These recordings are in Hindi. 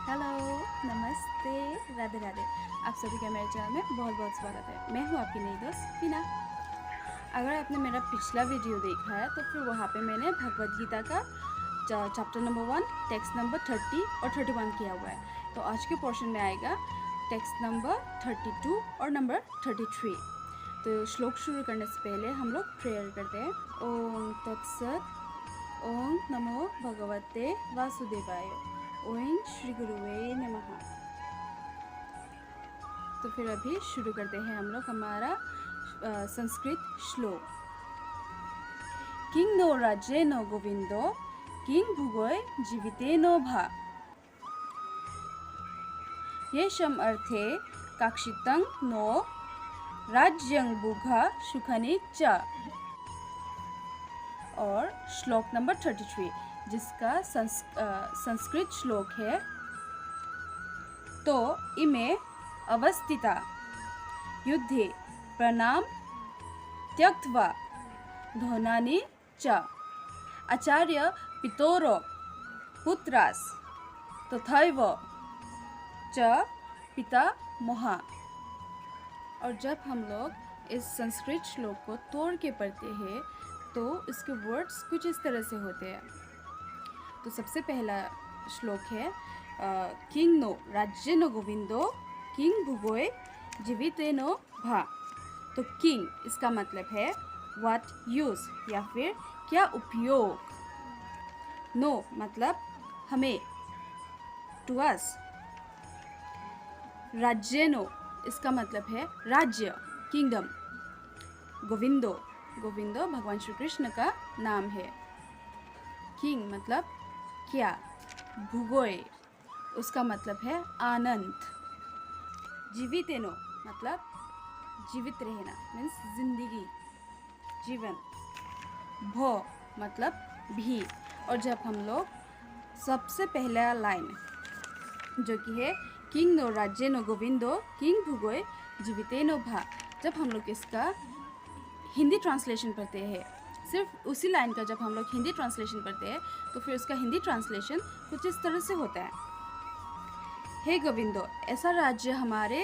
हेलो, नमस्ते, राधे राधे। आप सभी का मेरे चैनल में बहुत बहुत स्वागत है। मैं हूँ आपकी नई दोस्त हीना। अगर आपने मेरा पिछला वीडियो देखा है तो फिर वहाँ पे मैंने भगवद गीता का चैप्टर नंबर 1 टेक्स्ट नंबर 30 और 31 किया हुआ है। तो आज के पोर्शन में आएगा टेक्स्ट नंबर 32 और नंबर 33। तो श्लोक शुरू करने से पहले हम लोग प्रेयर करते हैं। ओम तत्सत। ओम नमो भगवते वासुदेवाय। ओम श्री गुरुवे नमः। तो फिर अभी शुरू करते हैं हम लोग हमारा संस्कृत श्लोक। किंग नो राज्य नो गोविंदो किंग भुगोय जीविते नो भा। येषम अर्थे काक्षितं नो राज्यं बुघा सुखनि च। और श्लोक नंबर 33 जिसका संस्कृत श्लोक है। तो इमे अवस्थिता युद्धे प्रणाम त्यक्त्वा धनानि च आचार्य पितरो पुत्रास तथैव च पिता मोहा। और जब हम लोग इस संस्कृत श्लोक को तोड़ के पढ़ते हैं तो इसके वर्ड्स कुछ इस तरह से होते हैं। तो सबसे पहला श्लोक है किंग नो राज्य नो गोविंदो किंग भुगोय जीविते नो भा। तो किंग इसका मतलब है व्हाट यूज या फिर क्या उपयोग। नो मतलब हमें टू अस। राज्य नो इसका मतलब है राज्य किंगडम। गोविंदो गोविंदो भगवान श्री कृष्ण का नाम है। किंग मतलब क्या। भुगोय उसका मतलब है आनंद। जीवितेनो मतलब जीवित रहना मीन्स जिंदगी जीवन। भो मतलब भी। और जब हम लोग सबसे पहला लाइन जो कि है किंग नो राज्य नो गोविंदो किंग भुगोय जीवितेनो भा, जब हम लोग इसका हिंदी ट्रांसलेशन पढ़ते हैं, सिर्फ उसी लाइन का जब हम लोग हिंदी ट्रांसलेशन पढ़ते हैं तो फिर उसका हिंदी ट्रांसलेशन कुछ इस तरह से होता है। हे गोविंदो ऐसा राज्य हमारे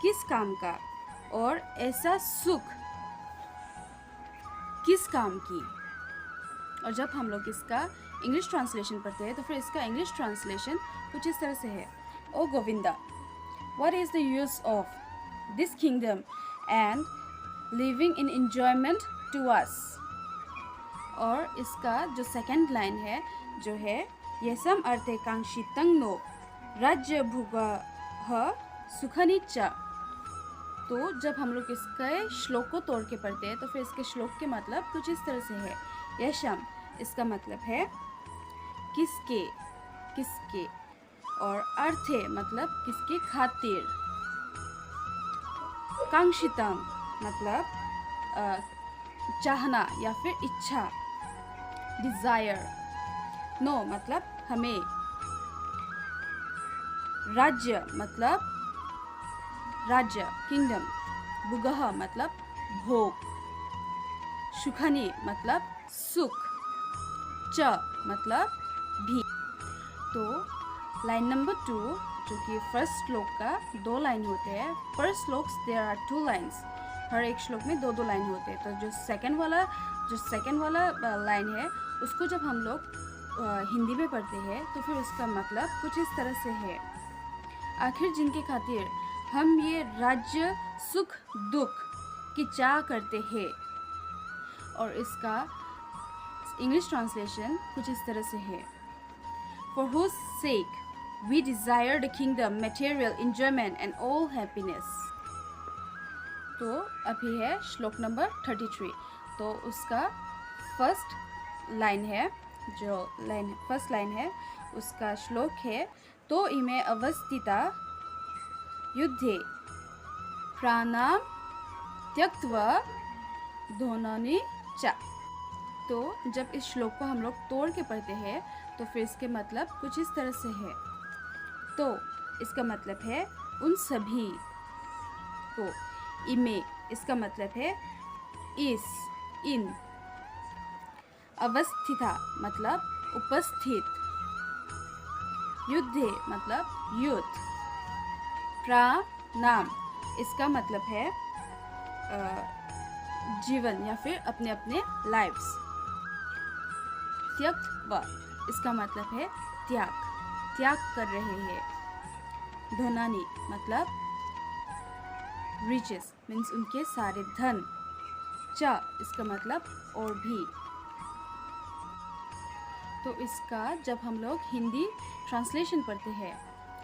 किस काम का और ऐसा सुख किस काम की। और जब हम लोग इसका इंग्लिश ट्रांसलेशन पढ़ते हैं तो फिर इसका इंग्लिश ट्रांसलेशन कुछ इस तरह से है। O Govinda what is the use of this kingdom and living in enjoyment to us. और इसका जो सेकंड लाइन है जो है येसम अर्थे कांक्षितं नो राज्य भुगः सुखनि च। तो जब हम लोग इसके श्लोक को तोड़ के पढ़ते हैं तो फिर इसके श्लोक के मतलब कुछ इस तरह से है। यशम इसका मतलब है किसके किसके। और अर्थे मतलब किसके खातिर। कांक्षितम मतलब चाहना या फिर इच्छा डिज़ायर। नो मतलब हमें। राज्य मतलब राज्य किंगडम। भुगह मतलब भोग। सुखनी मतलब सुख। च मतलब भी। तो लाइन नंबर 2 जो कि फर्स्ट श्लोक का 2 लाइन होते हैं। पर श्लोक देयर आर 2 लाइन्स। हर एक श्लोक में 2 लाइन होते हैं। तो जो सेकंड वाला लाइन है उसको जब हम लोग हिंदी में पढ़ते हैं तो फिर उसका मतलब कुछ इस तरह से है। आखिर जिनके खातिर हम ये राज्य सुख दुख की चाह करते हैं। और इसका इंग्लिश ट्रांसलेशन कुछ इस तरह से है। For whose sake we desire the kingdom, material enjoyment and all happiness। तो अभी है श्लोक नंबर 33। तो उसका फर्स्ट लाइन है फर्स्ट लाइन है उसका श्लोक है तो इमे अवस्थिता युद्धे प्राणाम त्यक्त्वा धनानि च। तो जब इस श्लोक को हम लोग तोड़ के पढ़ते हैं तो फिर इसके मतलब कुछ इस तरह से है। तो इसका मतलब है उन सभी को। इमे इसका मतलब है इस इन। अवस्थिता मतलब उपस्थित। युद्धे मतलब युद्ध। प्राणाम इसका मतलब है जीवन या फिर अपने अपने लाइव्स। त्यक्त्वा इसका मतलब है त्याग, त्याग कर रहे हैं। धनानि मतलब रिचेस मीन्स उनके सारे धन। च इसका मतलब और भी। तो इसका जब हम लोग हिंदी ट्रांसलेशन पढ़ते हैं,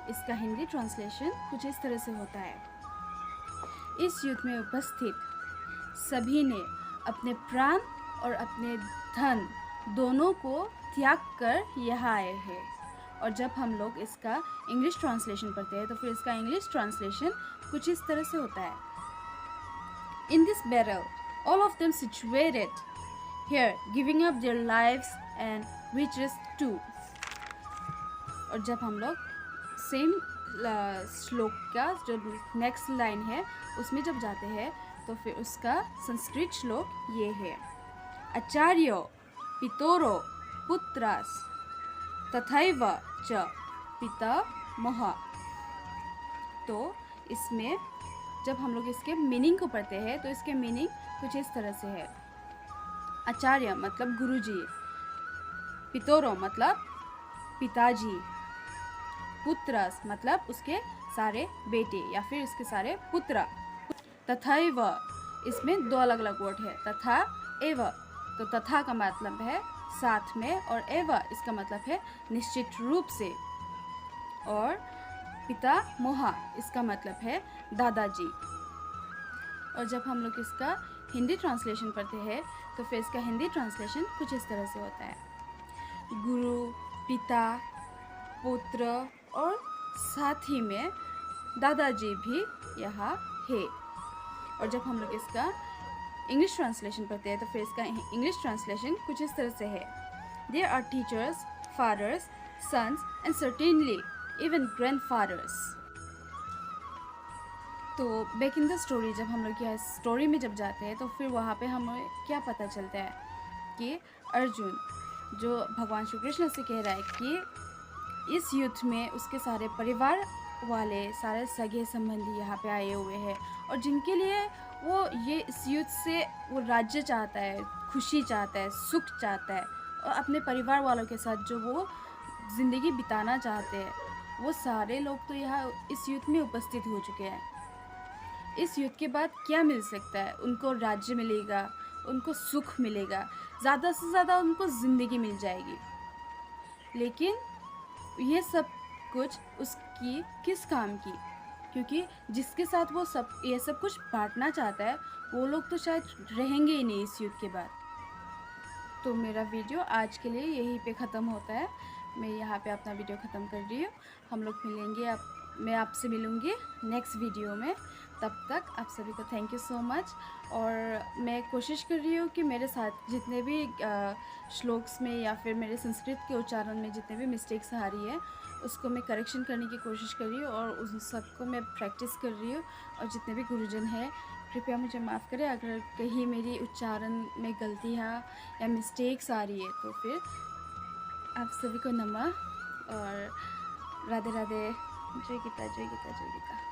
इसका हिंदी ट्रांसलेशन कुछ इस तरह से होता है। इस युद्ध में उपस्थित सभी ने अपने प्राण और अपने धन दोनों को त्याग कर यहाँ आए हैं। और जब हम लोग इसका इंग्लिश ट्रांसलेशन पढ़ते हैं तो फिर इसका इंग्लिश ट्रांसलेशन कुछ इस तरह से होता है। In this battle, all of them situated here, giving up their lives and riches too. और जब हम लोग सेम श्लोक का जो नेक्स्ट लाइन है उसमें जब जाते हैं तो फिर उसका संस्कृत श्लोक ये है। आचार्यो पितरो पुत्रास तथैव च पितामह। तो इसमें जब हम लोग इसके मीनिंग को पढ़ते हैं तो इसके मीनिंग कुछ इस तरह से है। आचार्य मतलब गुरुजी, पितरो मतलब पिताजी, पुत्रस मतलब उसके सारे बेटे या फिर उसके सारे पुत्र। तथैव इसमें दो अलग अलग वर्ड है, तथा एव। तो तथा का मतलब है साथ में और एव इसका मतलब है निश्चित रूप से। और पिता मोहा इसका मतलब है दादाजी। और जब हम लोग इसका हिंदी ट्रांसलेशन पढ़ते हैं तो फिर इसका हिंदी ट्रांसलेशन कुछ इस तरह से होता है। गुरु, पिता, पुत्र और साथ ही में दादाजी भी यहाँ है। और जब हम लोग इसका इंग्लिश ट्रांसलेशन पढ़ते हैं तो फिर इसका इंग्लिश ट्रांसलेशन कुछ इस तरह से है। There are teachers, fathers, sons and certainly even grandfathers. तो बैक इन द स्टोरी जब हम लोग यहाँ स्टोरी में जब जाते हैं तो फिर वहाँ पे हमें क्या पता चलता है कि अर्जुन जो भगवान श्री कृष्ण से कह रहा है कि इस युद्ध में उसके सारे परिवार वाले, सारे सगे संबंधी यहाँ पे आए हुए हैं और जिनके लिए वो ये इस युद्ध से वो राज्य चाहता है, खुशी चाहता है, सुख चाहता है और अपने परिवार वालों के साथ जो वो ज़िंदगी बिताना चाहते हैं, वो सारे लोग तो यहाँ इस युद्ध में उपस्थित हो चुके हैं। इस युद्ध के बाद क्या मिल सकता है? उनको राज्य मिलेगा, उनको सुख मिलेगा, ज़्यादा से ज़्यादा उनको ज़िंदगी मिल जाएगी। लेकिन ये सब कुछ उसकी किस काम की? क्योंकि जिसके साथ वो ये सब कुछ बांटना चाहता है वो लोग तो शायद रहेंगे ही नहीं इस युद्ध के बाद। तो मेरा वीडियो आज के लिए यहीं पे ख़त्म होता है। मैं यहाँ पे अपना वीडियो ख़त्म कर रही हूँ। हम लोग मिलेंगे, मैं आपसे मिलूँगी नेक्स्ट वीडियो में। तब तक आप सभी को थैंक यू सो मच। और मैं कोशिश कर रही हूँ कि मेरे साथ जितने भी श्लोक्स में या फिर मेरे संस्कृत के उच्चारण में जितने भी मिस्टेक्स आ रही है उसको मैं करेक्शन करने की कोशिश कर रही हूँ और उन सबको मैं प्रैक्टिस कर रही हूँ। और जितने भी गुरुजन हैं कृपया मुझे माफ़ करें अगर कहीं मेरी उच्चारण में गलतियाँ या मिस्टेक्स आ रही है तो फिर आप सभी को नमः और राधे राधे। जय गीता, जय गीता, जय गीता।